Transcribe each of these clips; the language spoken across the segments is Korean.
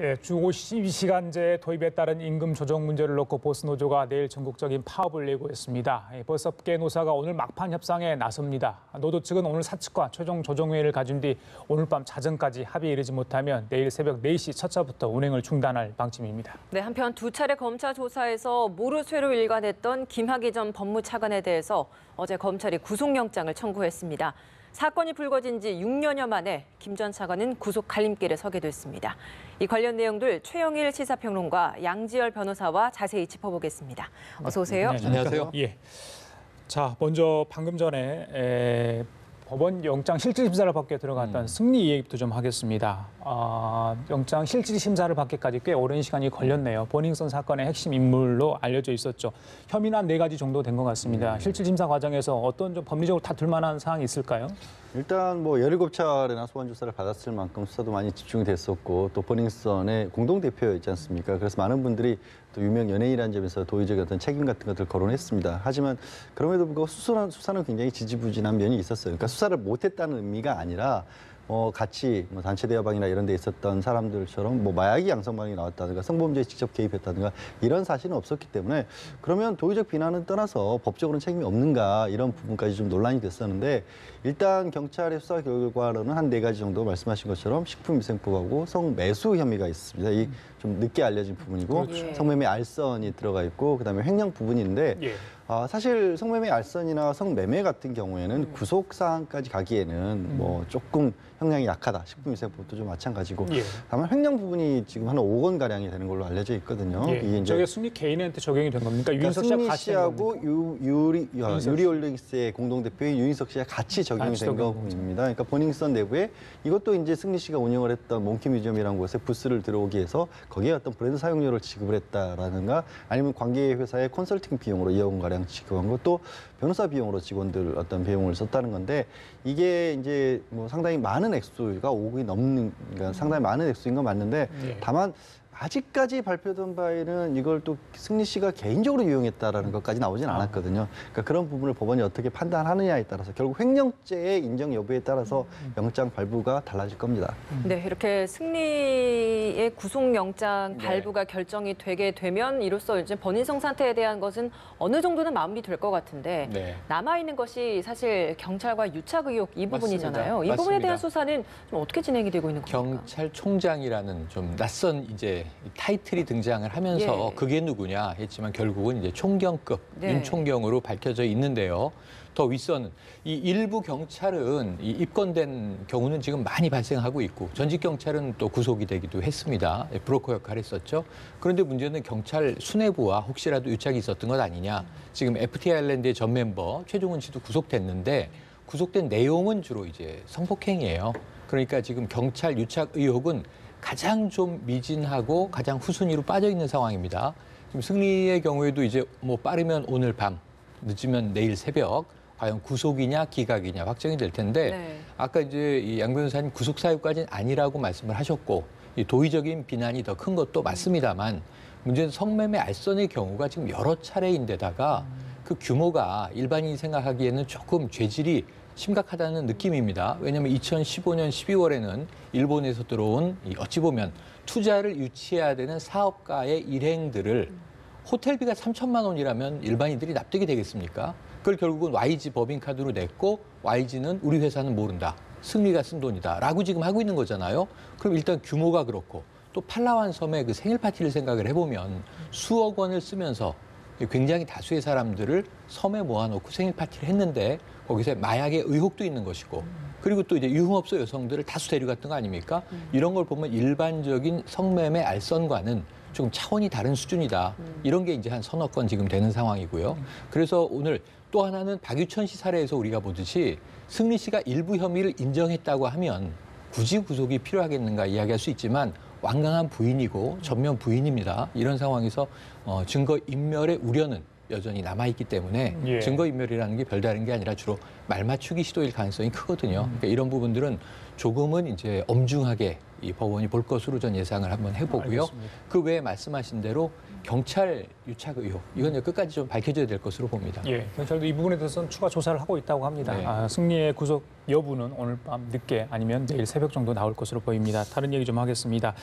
예, 주 52시간제 도입에 따른 임금 조정 문제를 놓고 버스노조가 내일 전국적인 파업을 예고했습니다. 버스업계 노사가 오늘 막판 협상에 나섭니다. 노조 측은 오늘 사측과 최종 조정회의를 가진 뒤 오늘 밤 자정까지 합의에 이르지 못하면 내일 새벽 4시 첫 차부터 운행을 중단할 방침입니다. 네, 한편 두 차례 검찰 조사에서 모르쇠로 일관했던 김학의 전 법무차관에 대해서 어제 검찰이 구속영장을 청구했습니다. 사건이 불거진 지 6년여 만에 김 전 차관은 구속 갈림길에 서게 됐습니다. 이 관련 내용들 최영일 시사평론가 양지열 변호사와 자세히 짚어보겠습니다. 어서 오세요. 네, 안녕하세요. 예. 자, 먼저 방금 전에 법원 영장 실질 심사를 받게 들어갔던 승리 얘기부터 좀 하겠습니다. 영장 실질 심사를 받기까지 꽤 오랜 시간이 걸렸네요. 버닝썬 사건의 핵심 인물로 알려져 있었죠. 혐의는 한 4가지 정도 된 것 같습니다. 실질 심사 과정에서 어떤 좀 법리적으로 다툴 만한 사항이 있을까요? 일단 뭐 17차례나 소환 조사를 받았을 만큼 수사도 많이 집중이 됐었고 또 버닝썬의 공동 대표였지 않습니까? 그래서 많은 분들이 또 유명 연예인이라는 점에서 도의적인 어떤 책임 같은 것들을 거론했습니다. 하지만 그럼에도 불구하고 수사는 굉장히 지지부진한 면이 있었어요. 그러니까 수사를 못했다는 의미가 아니라 같이 단체 대화방이나 이런 데 있었던 사람들처럼 마약이 양성반응이 나왔다든가 성범죄에 직접 개입했다든가 이런 사실은 없었기 때문에 그러면 도의적 비난은 떠나서 법적으로는 책임이 없는가 이런 부분까지 좀 논란이 됐었는데 일단 경찰의 수사 결과로는 한 4가지 정도 말씀하신 것처럼 식품위생법하고 성매수 혐의가 있습니다. 이 좀 늦게 알려진 부분이고 그렇죠. 성매매 알선이 들어가 있고 그다음에 횡령 부분인데 예. 사실 성매매 알선이나 성매매 같은 경우에는 구속 사항까지 가기에는 조금 형량이 약하다. 식품위생법도 좀 마찬가지고. 예. 다만 횡령 부분이 지금 한 5억 원 가량이 되는 걸로 알려져 있거든요. 예. 이게 저게 승리 개인한테 적용이 된 겁니까? 유인석 씨가 승리 같이 씨하고 유리올릭스의 공동대표인 유인석 씨가 같이 적용이 같이 된 적용. 겁니다. 그러니까 버닝썬 내부에 이것도 이제 승리 씨가 운영을 했던 몽키 뮤지엄이라는 곳에 부스를 들어오기 위해서 거기에 어떤 브랜드 사용료를 지급을 했다라든가 아니면 관계 회사의 컨설팅 비용으로 2억 원 가량 지급한 것도 변호사 비용으로 직원들 어떤 비용을 썼다는 건데 이게 이제 상당히 많은 액수가 5억이 넘는 그러니까 상당히 많은 액수인 건 맞는데 예. 다만 아직까지 발표된 바에는 이걸 또 승리 씨가 개인적으로 이용했다라는 것까지 나오진 않았거든요. 그러니까 그런 부분을 법원이 어떻게 판단하느냐에 따라서 결국 횡령죄의 인정 여부에 따라서 영장 발부가 달라질 겁니다. 네, 이렇게 승리의 구속영장 발부가 결정이 되게 되면 이로써 이제 버닝썬 사태에 대한 것은 어느 정도는 마무리 될 것 같은데 네. 남아있는 것이 사실 경찰과 유착 의혹 이 부분이잖아요. 맞습니다. 이 부분에 대한 맞습니다. 수사는 좀 어떻게 진행이 되고 있는 겁니까? 경찰총장이라는 좀 낯선 이제 타이틀이 등장을 하면서 예. 그게 누구냐 했지만 결국은 이제 총경급 네. 윤총경으로 밝혀져 있는데요. 더 윗선 이 일부 경찰은 이 입건된 경우는 지금 많이 발생하고 있고 전직 경찰은 또 구속이 되기도 했습니다. 브로커 역할을 했었죠. 그런데 문제는 경찰 수뇌부와 혹시라도 유착이 있었던 것 아니냐. 지금 FT 아일랜드의 전 멤버 최종훈 씨도 구속됐는데 구속된 내용은 주로 이제 성폭행이에요. 그러니까 지금 경찰 유착 의혹은 가장 좀 미진하고 가장 후순위로 빠져 있는 상황입니다. 지금 승리의 경우에도 이제 빠르면 오늘 밤, 늦으면 내일 새벽, 과연 구속이냐 기각이냐 확정이 될 텐데 네. 아까 이제 이 양 변호사님 구속 사유까지는 아니라고 말씀을 하셨고 이 도의적인 비난이 더 큰 것도 맞습니다만 문제는 성매매 알선의 경우가 지금 여러 차례인데다가 그 규모가 일반인이 생각하기에는 조금 죄질이 심각하다는 느낌입니다. 왜냐하면 2015년 12월에는 일본에서 들어온 어찌 보면 투자를 유치해야 되는 사업가의 일행들을 호텔비가 3천만 원이라면 일반인들이 납득이 되겠습니까? 그걸 결국은 YG 법인카드로 냈고 YG는 우리 회사는 모른다. 승리가 쓴 돈이다. 라고 지금 하고 있는 거잖아요. 그럼 일단 규모가 그렇고 또 팔라완 섬의 그 생일 파티를 생각을 해보면 수억 원을 쓰면서 굉장히 다수의 사람들을 섬에 모아놓고 생일 파티를 했는데 거기서 마약의 의혹도 있는 것이고 그리고 또 이제 유흥업소 여성들을 다수 데려갔던 거 아닙니까? 이런 걸 보면 일반적인 성매매 알선과는 조금 차원이 다른 수준이다. 이런 게 이제 한 서너 건 지금 되는 상황이고요. 그래서 오늘 또 하나는 박유천 씨 사례에서 우리가 보듯이 승리 씨가 일부 혐의를 인정했다고 하면 굳이 구속이 필요하겠는가 이야기할 수 있지만 완강한 부인이고 전면 부인입니다. 이런 상황에서 증거 인멸의 우려는 여전히 남아있기 때문에 예. 증거인멸이라는 게 별다른 게 아니라 주로 말 맞추기 시도일 가능성이 크거든요. 그러니까 이런 부분들은 조금은 이제 엄중하게 이 법원이 볼 것으로 전 예상을 한번 해보고요. 알겠습니다. 그 외에 말씀하신 대로 경찰 유착 의혹 이건 이제 끝까지 좀 밝혀져야 될 것으로 봅니다. 예, 경찰도 이 부분에 대해서는 추가 조사를 하고 있다고 합니다. 네. 승리의 구속 여부는 오늘 밤 늦게 아니면 내일 새벽 정도 나올 것으로 보입니다. 다른 얘기 좀 하겠습니다.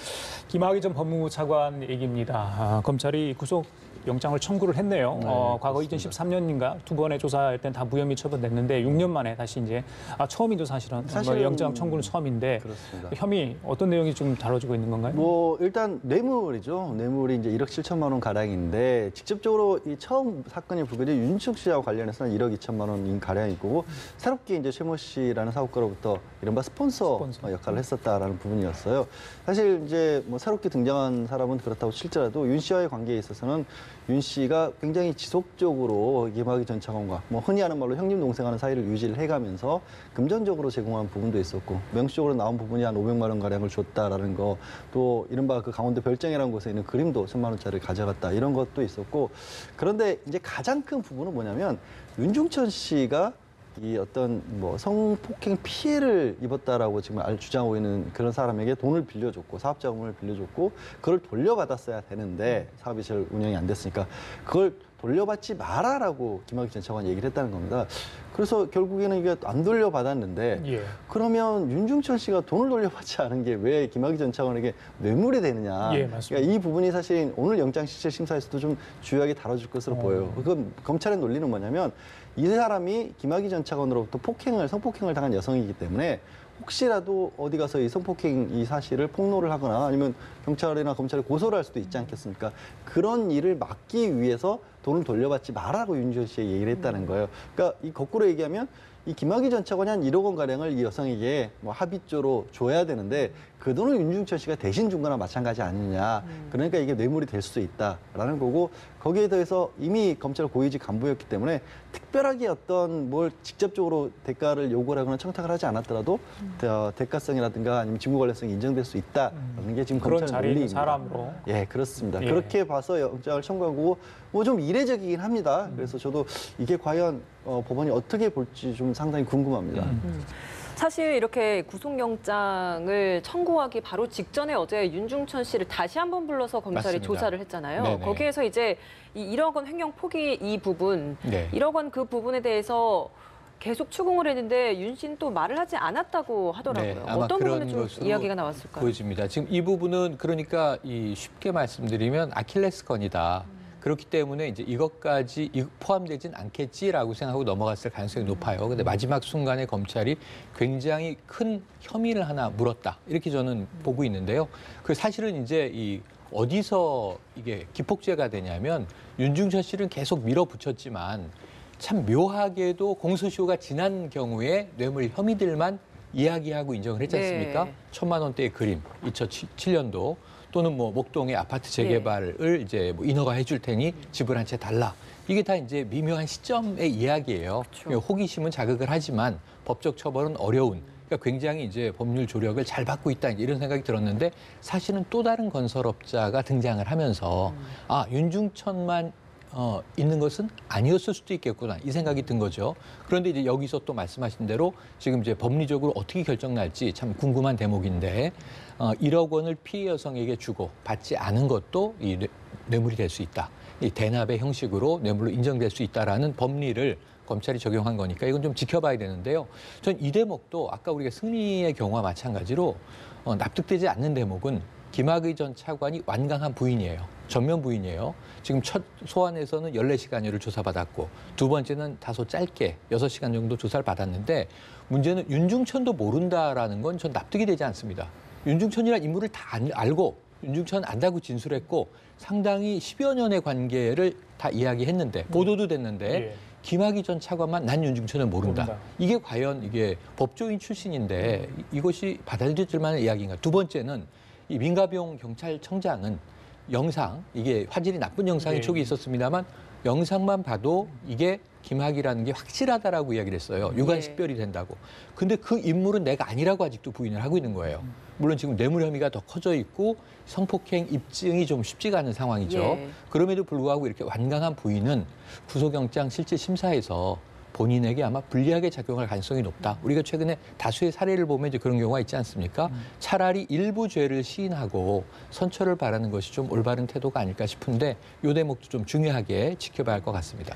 김학의 전 법무부 차관 얘기입니다. 검찰이 구속 영장을 청구를 했네요. 네, 과거 그렇습니다. 2013년인가 두 번의 조사할 땐 다 무혐의 처분됐는데 6년 만에 다시 이제 처음이죠 사실은. 사실은 영장 청구는 처음인데 그렇습니다. 혐의 어떤 내용이 좀 다뤄지고 있는 건가요? 뭐 일단 뇌물이죠. 뇌물이 이제 1억 7천만 원 가량인데 직접적으로 이 처음 사건이 불거진 윤충 씨와 관련해서는 1억 2천만 원인 가량이고 새롭게 이제 최모 씨라는 사업가로부터 이른바 스폰서 역할을 했었다라는 부분이었어요. 사실 이제 뭐 새롭게 등장한 사람은 그렇다고 칠지라도 윤 씨와의 관계에 있어서는 윤 씨가 굉장히 지속적으로 김학의 전 차관과 뭐 흔히 하는 말로 형님 동생하는 사이를 유지를 해가면서 금전적으로 제공한 부분도 있었고 명시적으로 나온 부분이 한 500만 원 가량을 줬다라는 거, 또 이른바 그 강원도 별장이라는 곳에 있는 그림도 1000만 원짜리를 가져갔다 이런 것도 있었고, 그런데 이제 가장 큰 부분은 뭐냐면 윤중천 씨가 이 어떤 뭐 성폭행 피해를 입었다라고 지금 주장하고 있는 그런 사람에게 돈을 빌려줬고 사업 자금을 빌려줬고 그걸 돌려받았어야 되는데 사업이 잘 운영이 안 됐으니까 그걸 돌려받지 마라라고 김학의 전 차관이 얘기를 했다는 겁니다. 그래서 결국에는 이게 안 돌려받았는데 예. 그러면 윤중천 씨가 돈을 돌려받지 않은 게 왜 김학의 전 차관에게 뇌물이 되느냐. 예, 맞습니다. 그러니까 이 부분이 사실 오늘 영장실질심사에서도 좀 주요하게 다뤄질 것으로 보여요. 그건 검찰의 논리는 뭐냐면 이 사람이 김학의 전 차관으로부터 성폭행을 당한 여성이기 때문에 혹시라도 어디 가서 이 성폭행 이 사실을 폭로를 하거나 아니면 경찰이나 검찰에 고소를 할 수도 있지 않겠습니까? 그런 일을 막기 위해서 돈을 돌려받지 말라고 윤주현 씨에 얘기를 했다는 거예요. 그러니까 이 거꾸로 얘기하면 이 김학의 전 차관이 한 1억 원 가량을 이 여성에게 뭐 합의조로 줘야 되는데 그 돈을 윤중천 씨가 대신 준 거나 마찬가지 아니냐. 그러니까 이게 뇌물이 될 수도 있다라는 거고, 거기에 대해서 이미 검찰 고위직 간부였기 때문에 특별하게 어떤 뭘 직접적으로 대가를 요구를 하거나 청탁을 하지 않았더라도 대가성이라든가 아니면 직무 관련성이 인정될 수 있다라는 게 지금 그런 검찰 자리에 있는 논리입니다. 사람으로. 예, 그렇습니다. 예. 그렇게 봐서 영장을 청구한 거고 뭐 좀 이례적이긴 합니다. 그래서 저도 이게 과연 법원이 어떻게 볼지 좀 상당히 궁금합니다. 사실 이렇게 구속영장을 청구하기 바로 직전에 어제 윤중천 씨를 다시 한번 불러서 검찰이 맞습니다. 조사를 했잖아요. 네네. 거기에서 이제 이 1억 원 횡령 포기 이 부분, 네. 1억 원 그 부분에 대해서 계속 추궁을 했는데 윤 씨는 또 말을 하지 않았다고 하더라고요. 네, 아마 어떤 그런 부분에 좀 것으로 이야기가 나왔을까요? 보여집니다. 지금 이 부분은 그러니까 이 쉽게 말씀드리면 아킬레스건이다. 그렇기 때문에 이제 이것까지 포함되진 않겠지라고 생각하고 넘어갔을 가능성이 높아요. 근데 마지막 순간에 검찰이 굉장히 큰 혐의를 하나 물었다. 이렇게 저는 보고 있는데요. 그 사실은 이제 이 어디서 이게 기폭제가 되냐면 윤중천 씨는 계속 밀어붙였지만 참 묘하게도 공소시효가 지난 경우에 뇌물 혐의들만 이야기하고 인정을 했지 않습니까? 네. 1000만 원대의 그림, 2007년도 또는 뭐 목동의 아파트 재개발을 이제 뭐 인허가 해줄 테니 집을 한 채 달라. 이게 다 이제 미묘한 시점의 이야기예요. 그렇죠. 호기심은 자극을 하지만 법적 처벌은 어려운. 그러니까 굉장히 이제 법률 조력을 잘 받고 있다 이런 생각이 들었는데 사실은 또 다른 건설업자가 등장을 하면서 아 윤중천만 있는 것은 아니었을 수도 있겠구나 이 생각이 든 거죠. 그런데 이제 여기서 또 말씀하신 대로 지금 이제 법리적으로 어떻게 결정 날지 참 궁금한 대목인데 1억 원을 피해 여성에게 주고 받지 않은 것도 이 뇌물이 될 수 있다. 이 대납의 형식으로 뇌물로 인정될 수 있다라는 법리를 검찰이 적용한 거니까 이건 좀 지켜봐야 되는데요. 전 이 대목도 아까 우리가 승리의 경우와 마찬가지로 납득되지 않는 대목은 김학의 전 차관이 완강한 부인이에요. 전면 부인이에요. 지금 첫 소환에서는 14시간여를 조사받았고 두 번째는 다소 짧게 6시간 정도 조사를 받았는데 문제는 윤중천도 모른다라는 건 전 납득이 되지 않습니다. 윤중천이라는 인물을 다 알고 윤중천 안다고 진술했고 상당히 10여 년의 관계를 다 이야기했는데 보도도 됐는데 예. 김학의 전 차관만 난 윤중천을 모른다. 이게 과연 이게 법조인 출신인데 이것이 받아들여질 만한 이야기인가. 두 번째는 이 민가병 경찰청장은 영상, 이게 화질이 나쁜 영상이 네. 촉이 있었습니다만 영상만 봐도 이게 김학이라는 게 확실하다라고 이야기를 했어요. 유관식별이 된다고. 근데 그 인물은 내가 아니라고 아직도 부인을 하고 있는 거예요. 물론 지금 뇌물 혐의가 더 커져 있고 성폭행 입증이 좀 쉽지가 않은 상황이죠. 예. 그럼에도 불구하고 이렇게 완강한 부인은 구속영장 실질 심사에서 본인에게 아마 불리하게 작용할 가능성이 높다. 우리가 최근에 다수의 사례를 보면 이제 그런 경우가 있지 않습니까? 차라리 일부 죄를 시인하고 선처를 바라는 것이 좀 올바른 태도가 아닐까 싶은데 이 대목도 좀 중요하게 지켜봐야 할 것 같습니다.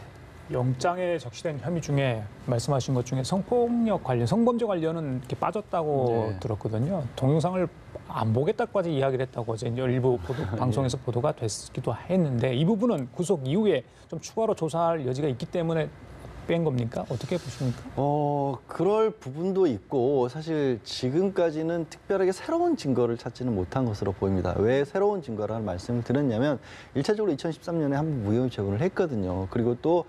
영장에 적시된 혐의 중에 말씀하신 것 중에 성폭력 관련, 성범죄 관련은 이렇게 빠졌다고 네. 들었거든요. 동영상을 안 보겠다까지 이야기를 했다고 이제 일부 방송에서 보도가 됐기도 했는데 이 부분은 구속 이후에 좀 추가로 조사할 여지가 있기 때문에 뺀 겁니까? 어떻게 보십니까? 그럴 부분도 있고 사실 지금까지는 특별하게 새로운 증거를 찾지는 못한 것으로 보입니다. 왜 새로운 증거라는 말씀을 드렸냐면 일차적으로 2013년에 한 번 무혐의 처분을 했거든요. 그리고 또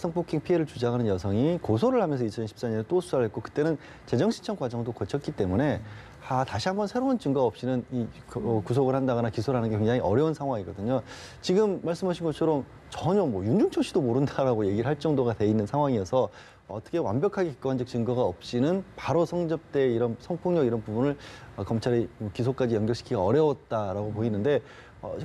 성폭행 피해를 주장하는 여성이 고소를 하면서 2014년에 또 수사를 했고 그때는 재정신청 과정도 거쳤기 때문에 다시 한번 새로운 증거 없이는 구속을 한다거나 기소를 하는 게 굉장히 어려운 상황이거든요. 지금 말씀하신 것처럼 전혀 윤중천 씨도 모른다라고 얘기를 할 정도가 돼 있는 상황이어서 어떻게 완벽하게 객관적 증거가 없이는 바로 성접대 이런 성폭력 이런 부분을 검찰이 기소까지 연결시키기가 어려웠다라고 보이는데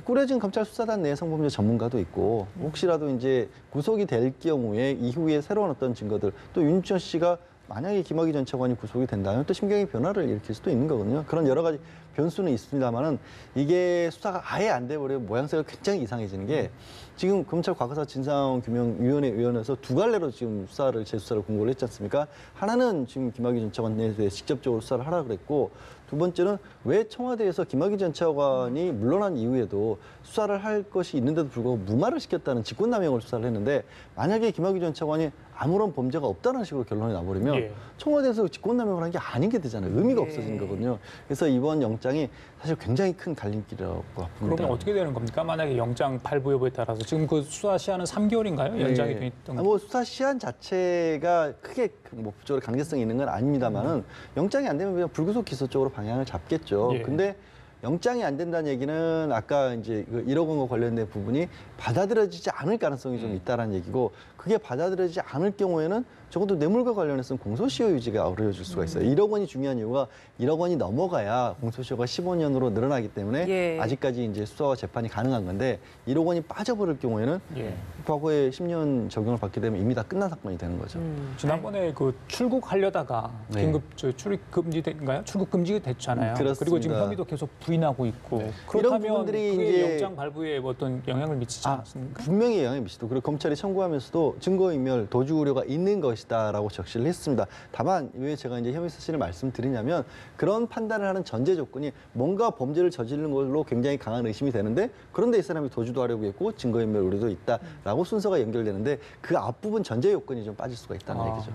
꾸려진 검찰 수사단 내 성범죄 전문가도 있고 혹시라도 이제 구속이 될 경우에 이후에 새로운 어떤 증거들 또 윤중천 씨가 만약에 김학의 전 차관이 구속이 된다면 또 심경의 변화를 일으킬 수도 있는 거거든요. 그런 여러 가지 변수는 있습니다만은 이게 수사가 아예 안 돼버리면 모양새가 굉장히 이상해지는 게 지금 검찰 과거사 진상규명위원회 위원회에서 두 갈래로 지금 재수사를 공고를 했지 않습니까? 하나는 지금 김학의 전 차관에 대해 직접적으로 수사를 하라 그랬고 두 번째는 왜 청와대에서 김학의 전 차관이 물러난 이후에도 수사를 할 것이 있는데도 불구하고 무마를 시켰다는 직권남용을 수사를 했는데 만약에 김학의 전 차관이 아무런 범죄가 없다는 식으로 결론이 나버리면 예. 청와대에서 직권남용을 한 게 아닌 게 되잖아요. 의미가 예. 없어지는 거거든요. 그래서 이번 영장이 사실 굉장히 큰 갈림길이라고 봅니다. 그러면 어떻게 되는 겁니까? 만약에 영장 발부 여부에 따라서 지금 그 수사 시한은 3개월인가요? 연장이 돼 있던 거. 수사 시한 자체가 크게 법적으로 강제성이 있는 건 아닙니다만은 영장이 안 되면 그냥 불구속 기소 쪽으로 방향을 잡겠죠. 예. 근데 영장이 안 된다는 얘기는 아까 이제 1억 원과 관련된 부분이 받아들여지지 않을 가능성이 좀 있다라는 얘기고 그게 받아들여지지 않을 경우에는 적어도 뇌물과 관련해서는 공소시효 유지가 어려워질 수가 있어요. 1억 원이 중요한 이유가 1억 원이 넘어가야 공소시효가 15년으로 늘어나기 때문에 예. 아직까지 이제 수사와 재판이 가능한 건데 1억 원이 빠져버릴 경우에는 예. 과거에 10년 적용을 받게 되면 이미 다 끝난 사건이 되는 거죠. 지난번에 그 출국하려다가 네. 긴급 출입 금지인가요? 출국 금지 됐잖아요. 그렇습니다. 그리고 지금 혐의도 계속 부인하고 있고 이런 그렇다면 부분들이 그게 이제 영장 발부에 어떤 영향을 미치지 않습니까? 분명히 영향을 미치도 그리고 검찰이 청구하면서도 증거인멸, 도주 우려가 있는 것이다라고 적시를 했습니다. 다만 왜 제가 이제 혐의 사실을 말씀드리냐면 그런 판단을 하는 전제 조건이 뭔가 범죄를 저지른 걸로 굉장히 강한 의심이 되는데 그런데 이 사람이 도주도 하려고 했고 증거인멸 우려도 있다라고 순서가 연결되는데 그 앞부분 전제 요건이 좀 빠질 수가 있다는 얘기죠.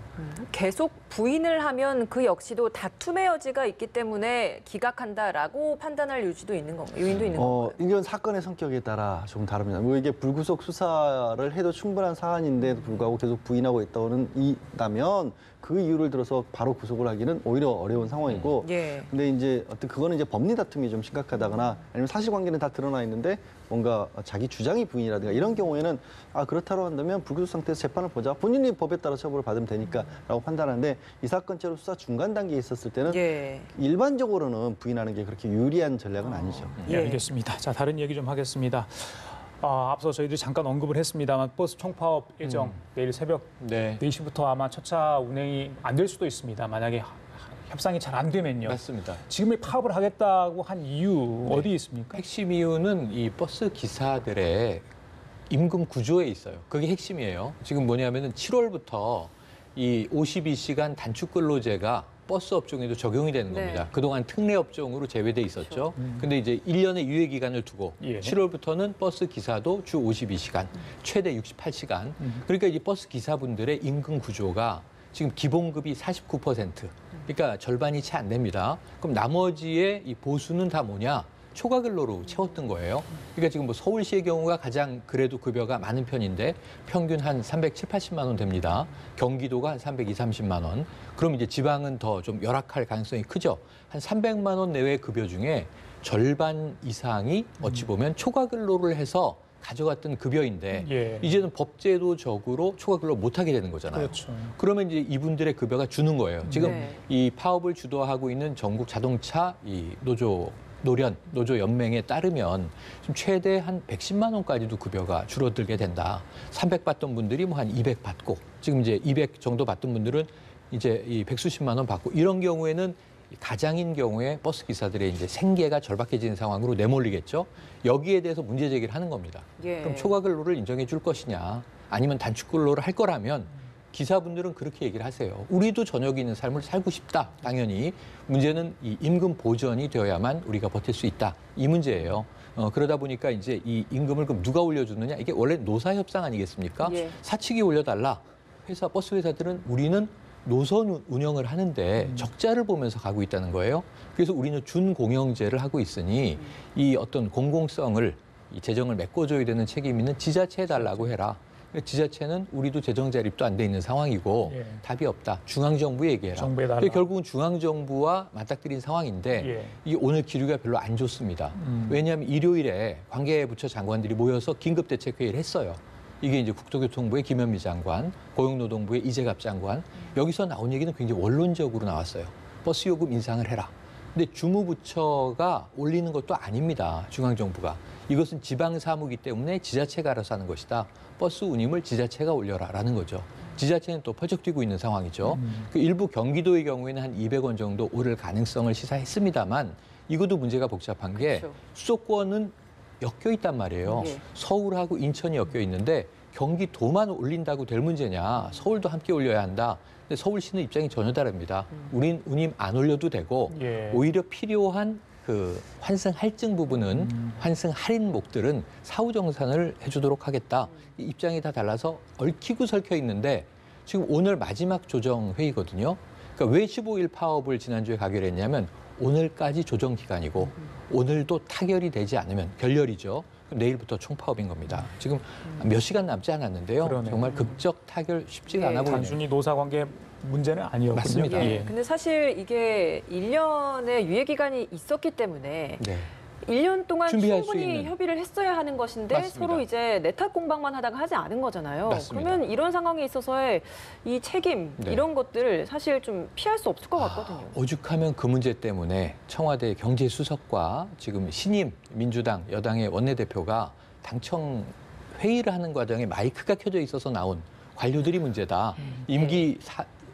계속 부인을 하면 그 역시도 다툼의 여지가 있기 때문에 기각한다라고 판단할 요인도 있는 건가요? 이건 사건의 성격에 따라 조금 다릅니다. 이게 불구속 수사를 해도 충분한 사안인데도 불구하고 계속 부인하고 있다면 그 이유를 들어서 바로 구속을 하기는 오히려 어려운 상황이고 예. 근데 이제 그거는 이제 법리 다툼이 좀 심각하다거나 아니면 사실관계는 다 드러나 있는데 뭔가 자기 주장이 부인이라든가 이런 경우에는 그렇다고 한다면 불구속 상태에서 재판을 보자. 본인이 법에 따라 처벌을 받으면 되니까라고 판단하는데 이 사건처럼 수사 중간 단계에 있었을 때는 예. 일반적으로는 부인하는 게 그렇게 유리한 전략은 아니죠. 예, 예. 알겠습니다. 자, 다른 얘기 좀 하겠습니다. 앞서 저희들이 잠깐 언급을 했습니다만 버스 총파업 예정 내일 새벽 네. 4시부터 아마 첫차 운행이 안 될 수도 있습니다. 만약에 협상이 잘 안 되면요. 맞습니다. 지금 파업을 하겠다고 한 이유 어디 있습니까? 핵심 이유는 이 버스 기사들의 임금 구조에 있어요. 그게 핵심이에요. 지금 뭐냐면은 7월부터 이 52시간 단축 근로제가 버스 업종에도 적용이 되는 네. 겁니다. 그동안 특례 업종으로 제외돼 있었죠. 근데 이제 1년의 유예 기간을 두고 예. 7월부터는 버스 기사도 주 52시간, 최대 68시간. 그러니까 이 버스 기사분들의 임금 구조가 지금 기본급이 49%. 그러니까 절반이 채 안 됩니다. 그럼 나머지의 이 보수는 다 뭐냐? 초과 근로로 채웠던 거예요. 그러니까 지금 뭐 서울시의 경우가 가장 그래도 급여가 많은 편인데 평균 한 370, 80만 원 됩니다. 경기도가 한 320, 30만 원. 그럼 이제 지방은 더 좀 열악할 가능성이 크죠. 한 300만 원 내외의 급여 중에 절반 이상이 어찌 보면 초과 근로를 해서 가져갔던 급여인데 예. 이제는 법제도적으로 초과 근로 못 하게 되는 거잖아요. 그렇죠. 그러면 이제 이분들의 급여가 주는 거예요. 지금 네. 이 파업을 주도하고 있는 전국 자동차 이 노조 노련, 노조 연맹에 따르면 지금 최대 한 110만 원까지도 급여가 줄어들게 된다. 300 받던 분들이 뭐 한 200 받고 지금 이제 200 정도 받던 분들은 이제 이 백수십만 원 받고 이런 경우에는 가장인 경우에 버스 기사들의 이제 생계가 절박해지는 상황으로 내몰리겠죠. 여기에 대해서 문제 제기를 하는 겁니다. 예. 그럼 초과 근로를 인정해 줄 것이냐, 아니면 단축 근로를 할 거라면 기사분들은 그렇게 얘기를 하세요. 우리도 저녁이 있는 삶을 살고 싶다. 당연히 문제는 이 임금 보전이 되어야만 우리가 버틸 수 있다. 이 문제예요. 그러다 보니까 이제 이 임금을 그럼 누가 올려주느냐? 이게 원래 노사 협상 아니겠습니까? 예. 사측이 올려달라. 버스 회사들은 우리는 노선 운영을 하는데 적자를 보면서 가고 있다는 거예요. 그래서 우리는 준공영제를 하고 있으니 이 어떤 공공성을 이 재정을 메꿔줘야 되는 책임 있는 지자체에 달라고 해라. 지자체는 우리도 재정 자립도 안 돼 있는 상황이고 예. 답이 없다. 중앙정부에 얘기해라. 정부에 달라. 결국은 중앙정부와 맞닥뜨린 상황인데 예. 이게 오늘 기류가 별로 안 좋습니다. 왜냐하면 일요일에 관계부처 장관들이 모여서 긴급대책회의를 했어요. 이게 이제 국토교통부의 김현미 장관, 고용노동부의 이재갑 장관. 여기서 나온 얘기는 굉장히 원론적으로 나왔어요. 버스 요금 인상을 해라. 근데 주무부처가 올리는 것도 아닙니다. 중앙정부가. 이것은 지방사무이기 때문에 지자체가 알아서 하는 것이다. 버스 운임을 지자체가 올려라라는 거죠. 지자체는 또 퍼적 뛰고 있는 상황이죠. 그 일부 경기도의 경우에는 한 200원 정도 오를 가능성을 시사했습니다만 이것도 문제가 복잡한 게 그렇죠. 수도권은 엮여 있단 말이에요. 예. 서울하고 인천이 엮여 있는데 경기도만 올린다고 될 문제냐. 서울도 함께 올려야 한다. 근데 서울시는 입장이 전혀 다릅니다. 우린 운임 안 올려도 되고 예. 오히려 필요한 그 환승 할증 부분은 환승 할인목들은 사후정산을 해주도록 하겠다. 이 입장이 다 달라서 얽히고 설켜 있는데 지금 오늘 마지막 조정 회의거든요. 그러니까 왜 15일 파업을 지난주에 가결했냐면 오늘까지 조정 기간이고 오늘도 타결이 되지 않으면 결렬이죠. 그럼 내일부터 총파업인 겁니다. 지금 몇 시간 남지 않았는데요. 그러네요. 정말 극적 타결 쉽지가 예. 않아 보이네요. 단순히 노사관계 문제는 아니었군요. 맞습니다. 예. 근데 사실 이게 1년의 유예 기간이 있었기 때문에 네. 1년 동안 준비할 수 충분히 있는. 협의를 했어야 하는 것인데 맞습니다. 서로 이제 내탁 공방만 하다가 하지 않은 거잖아요. 맞습니다. 그러면 이런 상황에 있어서의 이 책임 네. 이런 것들 사실 좀 피할 수 없을 것 같거든요. 오죽하면 그 문제 때문에 청와대 경제수석과 지금 신임 민주당 여당의 원내대표가 당청 회의를 하는 과정에 마이크가 켜져 있어서 나온 관료들이 문제다. 임기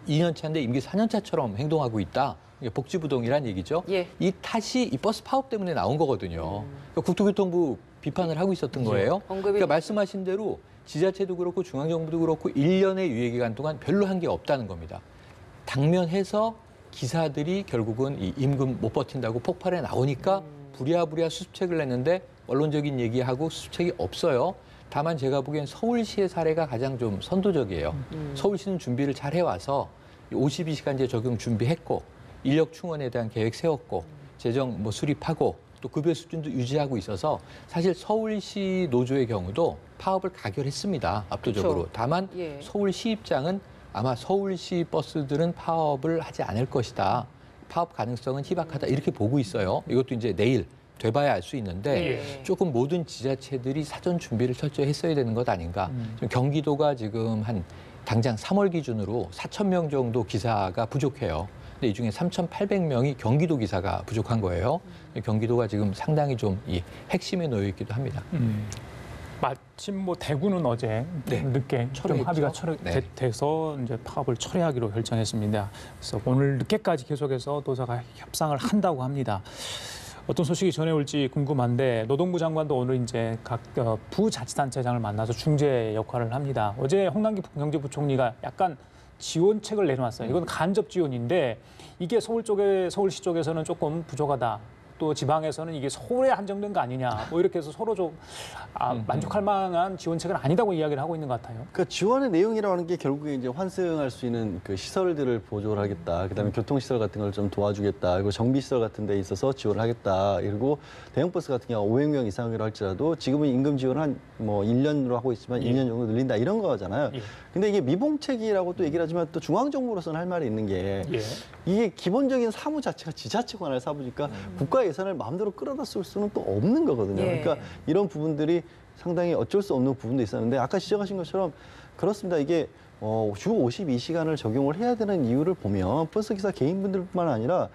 2년 차인데 임기 4년 차처럼 행동하고 있다. 이게 복지부동이란 얘기죠. 예. 이 탓이 이 버스 파업 때문에 나온 거거든요. 그러니까 국토교통부 비판을 하고 있었던 거예요. 언급이 그러니까 말씀하신 대로 지자체도 그렇고 중앙정부도 그렇고 1년의 유예기간 동안 별로 한 게 없다는 겁니다. 당면해서 기사들이 결국은 이 임금 못 버틴다고 폭발해 나오니까 부랴부랴 수습책을 냈는데 언론적인 얘기하고 수습책이 없어요. 다만 제가 보기엔 서울시의 사례가 가장 좀 선도적이에요. 서울시는 준비를 잘 해와서 52시간제 적용 준비했고 인력 충원에 대한 계획 세웠고 재정 뭐 수립하고 또 급여 수준도 유지하고 있어서 사실 서울시 노조의 경우도 파업을 가결했습니다. 압도적으로. 그렇죠. 다만 예. 서울시 입장은 아마 서울시 버스들은 파업을 하지 않을 것이다. 파업 가능성은 희박하다. 이렇게 보고 있어요. 이것도 이제 내일 돼봐야 알 수 있는데 예. 조금 모든 지자체들이 사전 준비를 철저히 했어야 되는 것 아닌가. 지금 경기도가 지금 한 당장 3월 기준으로 4,000명 정도 기사가 부족해요. 근데 이 중에 3,800명이 경기도 기사가 부족한 거예요. 경기도가 지금 상당히 좀 이 핵심에 놓여 있기도 합니다. 마침 뭐 대구는 어제 네. 늦게 좀 철회했죠. 합의가 네. 돼서 이제 파업을 철회하기로 결정했습니다. 그래서 오늘 늦게까지 계속해서 노사가 협상을 한다고 합니다. 어떤 소식이 전해올지 궁금한데 노동부 장관도 오늘 이제 각 부자치단체장을 만나서 중재 역할을 합니다. 어제 홍남기 경제부총리가 약간 지원책을 내놓았어요. 이건 간접 지원인데 이게 서울시 쪽에서는 조금 부족하다. 또 지방에서는 이게 서울에 한정된 거 아니냐. 뭐 이렇게 해서 서로 좀 만족할 만한 지원책은 아니다고 이야기를 하고 있는 것 같아요. 그 지원의 내용이라고 하는 게 결국에 이제 환승할 수 있는 그 시설들을 보조를 하겠다. 그다음에 교통시설 같은 걸 좀 도와주겠다. 그리고 정비시설 같은 데 있어서 지원을 하겠다. 그리고 대형버스 같은 경우 500명 이상이라 할지라도 지금은 임금 지원을 한 뭐 1년으로 하고 있지만 2년 정도 늘린다. 이런 거잖아요. 예. 근데 이게 미봉책이라고 또 얘기를 하지만 또 중앙정부로서는 할 말이 있는 게 예. 이게 기본적인 사무 자체가 지자체 관할 사무니까 국가 예산을 마음대로 끌어다 쓸 수는 또 없는 거거든요. 예. 그러니까 이런 부분들이 상당히 어쩔 수 없는 부분도 있었는데 아까 지적하신 것처럼 그렇습니다. 이게 주 52시간을 적용을 해야 되는 이유를 보면 버스기사 개인분들뿐만 아니라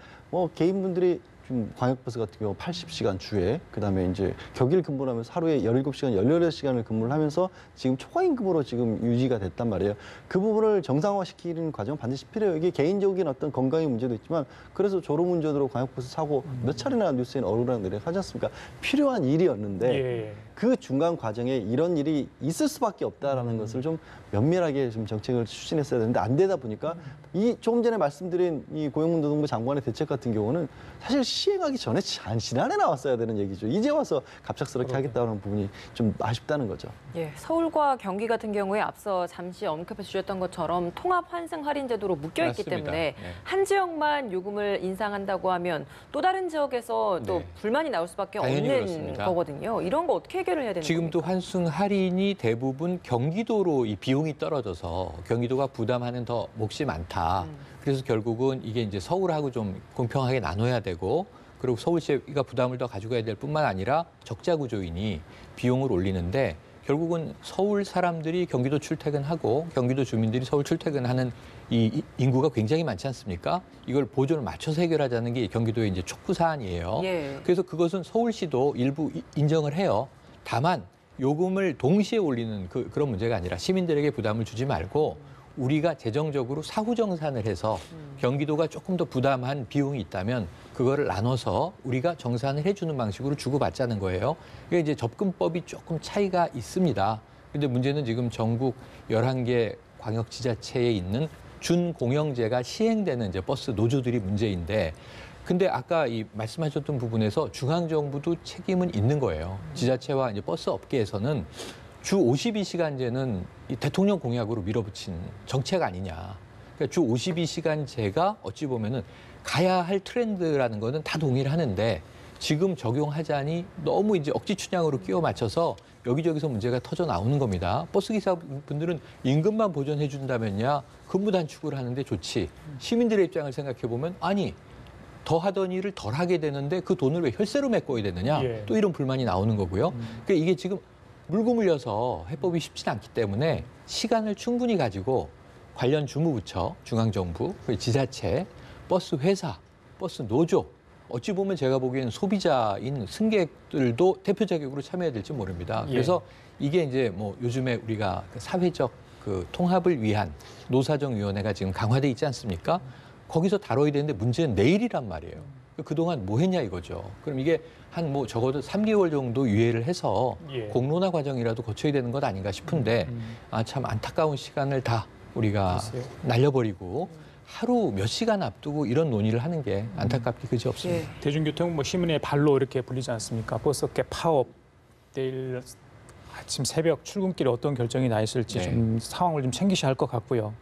개인분들이 좀 광역버스 같은 경우 80시간 주에 그다음에 이제 격일 근무를 하면서 하루에 17시간, 18시간을 근무를 하면서 지금 초과임금으로 지금 유지가 됐단 말이에요. 그 부분을 정상화시키는 과정은 반드시 필요해요. 이게 개인적인 어떤 건강의 문제도 있지만 그래서 졸음운전으로 광역버스 사고 몇 차례나 뉴스에는 오르락내리락 하지 않습니까? 필요한 일이었는데 예. 그 중간 과정에 이런 일이 있을 수밖에 없다라는 것을 좀 면밀하게 좀 정책을 추진했어야 되는데 안 되다 보니까 이 조금 전에 말씀드린 이 고용노동부 장관의 대책 같은 경우는 사실 시행하기 전에 지난해 나왔어야 되는 얘기죠. 이제 와서 갑작스럽게 하겠다는 부분이 좀 아쉽다는 거죠. 예, 서울과 경기 같은 경우에 앞서 잠시 언급해 주셨던 것처럼 통합 환승 할인 제도로 묶여 있기 맞습니다. 때문에 네. 한 지역만 요금을 인상한다고 하면 또 다른 지역에서 또 네. 불만이 나올 수밖에 당연히 없는 그렇습니다. 거거든요. 이런 거 어떻게 해결을 해야 되는 지금도 겁니까? 환승 할인이 대부분 경기도로 이 비용이 떨어져서 경기도가 부담하는 더 몫이 많다. 그래서 결국은 이게 이제 서울하고 좀 공평하게 나눠야 되고 그리고 서울시가 부담을 더 가져가야 될 뿐만 아니라 적자 구조이니 비용을 올리는데 결국은 서울 사람들이 경기도 출퇴근하고 경기도 주민들이 서울 출퇴근하는 이 인구가 굉장히 많지 않습니까? 이걸 보조를 맞춰서 해결하자는 게 경기도의 이제 촉구 사안이에요. 예. 그래서 그것은 서울시도 일부 인정을 해요. 다만 요금을 동시에 올리는 그런 문제가 아니라 시민들에게 부담을 주지 말고 우리가 재정적으로 사후정산을 해서 경기도가 조금 더 부담한 비용이 있다면 그거를 나눠서 우리가 정산을 해주는 방식으로 주고받자는 거예요. 이게 이제 접근법이 조금 차이가 있습니다. 근데 문제는 지금 전국 11개 광역지자체에 있는 준공영제가 시행되는 이제 버스 노조들이 문제인데 근데 아까 이 말씀하셨던 부분에서 중앙정부도 책임은 있는 거예요. 지자체와 이제 버스 업계에서는 주 52시간제는 이 대통령 공약으로 밀어붙인 정책 아니냐. 그러니까 주 52시간제가 어찌 보면은 가야 할 트렌드라는 거는 다 동의를 하는데 지금 적용하자니 너무 이제 억지 춘향으로 끼워 맞춰서 여기저기서 문제가 터져 나오는 겁니다. 버스 기사분들은 임금만 보전해 준다면야 근무 단축을 하는데 좋지. 시민들의 입장을 생각해 보면 아니 더 하던 일을 덜 하게 되는데 그 돈을 왜 혈세로 메꿔야 되느냐. 예. 또 이런 불만이 나오는 거고요. 그러니까 이게 지금 물고 물려서 해법이 쉽지는 않기 때문에 시간을 충분히 가지고 관련 주무부처, 중앙정부, 지자체, 버스 회사, 버스 노조, 어찌 보면 제가 보기에는 소비자인 승객들도 대표 자격으로 참여해야 될지 모릅니다. 예. 그래서 이게 이제 뭐 요즘에 우리가 사회적 그 통합을 위한 노사정위원회가 지금 강화돼 있지 않습니까? 거기서 다뤄야 되는데 문제는 내일이란 말이에요. 그동안 뭐 했냐 이거죠. 그럼 이게 한 뭐 적어도 3개월 정도 유예를 해서 예. 공론화 과정이라도 거쳐야 되는 것 아닌가 싶은데 아, 참 안타까운 시간을 다 우리가 글쎄요. 날려버리고 하루 몇 시간 앞두고 이런 논의를 하는 게 안타깝게 그지 없습니다. 예. 대중교통 뭐 시민의 발로 이렇게 불리지 않습니까? 버스업계 파업 내일 아침 새벽 출근길에 어떤 결정이 나 있을지 네. 좀 상황을 좀 챙기셔야 할 것 같고요.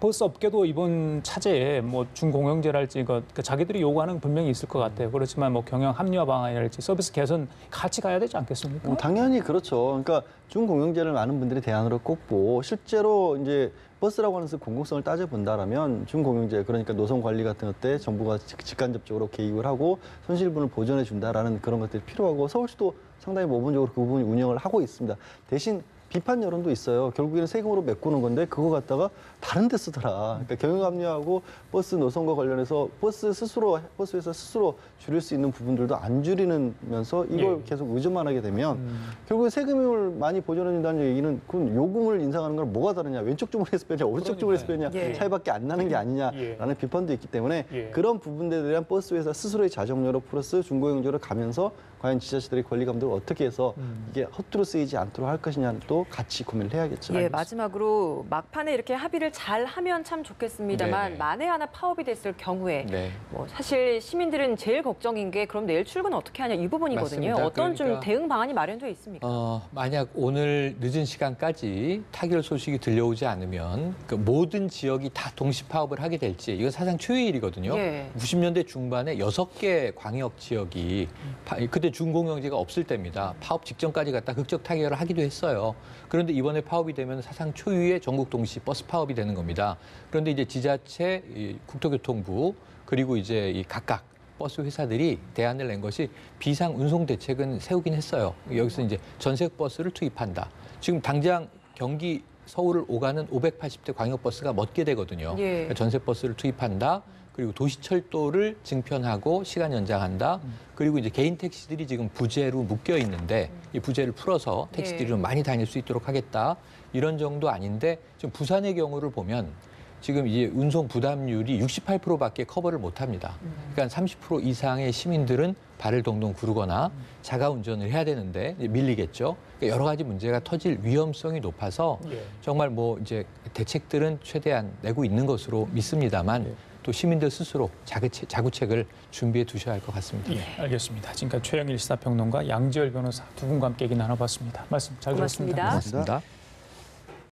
버스 업계도 이번 차제에 뭐 준공영제랄지 자기들이 요구하는 건 분명히 있을 것 같아요. 그렇지만 뭐 경영 합리화 방안이랄지 서비스 개선 같이 가야 되지 않겠습니까? 당연히 그렇죠. 그러니까 준공영제를 많은 분들이 대안으로 꼽고 실제로 이제 버스라고 하는 것을 공공성을 따져본다라면 준공영제 그러니까 노선 관리 같은 것 때 정부가 직간접적으로 개입을 하고 손실분을 보전해 준다라는 그런 것들이 필요하고 서울시도 상당히 모범적으로 그 부분 운영을 하고 있습니다. 대신 비판 여론도 있어요. 결국에는 세금으로 메꾸는 건데 그거 갖다가 다른 데 쓰더라. 그러니까 경영 합리화하고 버스 노선과 관련해서 버스 회사 스스로 줄일 수 있는 부분들도 안 줄이면서 이걸 예. 계속 의존만 하게 되면 결국에 세금을 많이 보전해 준다는 얘기는 그건 요금을 인상하는 건 뭐가 다르냐. 왼쪽 주머니에서 빼냐 오른쪽 주머니에서 빼냐 예. 차이밖에 안 나는 게 아니냐라는 비판도 있기 때문에 예. 그런 부분들에 대한 버스 회사 스스로의 자정료로 플러스 중고용료를 가면서 과연 지자체들의 권리 감독을 어떻게 해서 이게 허투루 쓰이지 않도록 할 것이냐는 또 같이 고민을 해야겠죠. 예, 마지막으로 막판에 이렇게 합의를 잘 하면 참 좋겠습니다만 네네. 만에 하나 파업이 됐을 경우에 네. 뭐 사실 시민들은 제일 걱정인 게 그럼 내일 출근 어떻게 하냐 이 부분이거든요. 맞습니다. 어떤 좀 그러니까 대응 방안이 마련되어 있습니까? 만약 오늘 늦은 시간까지 타결 소식이 들려오지 않으면 그 모든 지역이 다 동시 파업을 하게 될지 이건 사상 초유의 일이거든요. 예. 90년대 중반에 6개 광역 지역이 그때 준공영제가 없을 때입니다. 파업 직전까지 갔다 극적 타결을 하기도 했어요. 그런데 이번에 파업이 되면 사상 초유의 전국 동시 버스 파업이 되는 겁니다. 그런데 이제 지자체, 이 국토교통부 그리고 이제 이 각각 버스 회사들이 대안을 낸 것이 비상 운송 대책은 세우긴 했어요. 여기서 이제 전색 버스를 투입한다. 지금 당장 경기 서울을 오가는 580대 광역버스가 멎게 되거든요. 예. 그러니까 전색 버스를 투입한다. 그리고 도시철도를 증편하고 시간 연장한다. 그리고 이제 개인 택시들이 지금 부재로 묶여 있는데 이 부재를 풀어서 택시들이 좀 많이 다닐 수 있도록 하겠다. 이런 정도 아닌데 지금 부산의 경우를 보면 지금 이제 운송 부담률이 68%밖에 커버를 못 합니다. 그러니까 30% 이상의 시민들은 발을 동동 구르거나 자가 운전을 해야 되는데 이제 밀리겠죠. 그러니까 여러 가지 문제가 터질 위험성이 높아서 정말 뭐 이제 대책들은 최대한 내고 있는 것으로 믿습니다만 또 시민들 스스로 자구책을 준비해 두셔야 할 것 같습니다. 예, 알겠습니다. 지금까지 최영일 시사평론가 양지열 변호사 두 분과 함께 얘기 나눠봤습니다. 말씀 잘 들었습니다. 고맙습니다. 고맙습니다.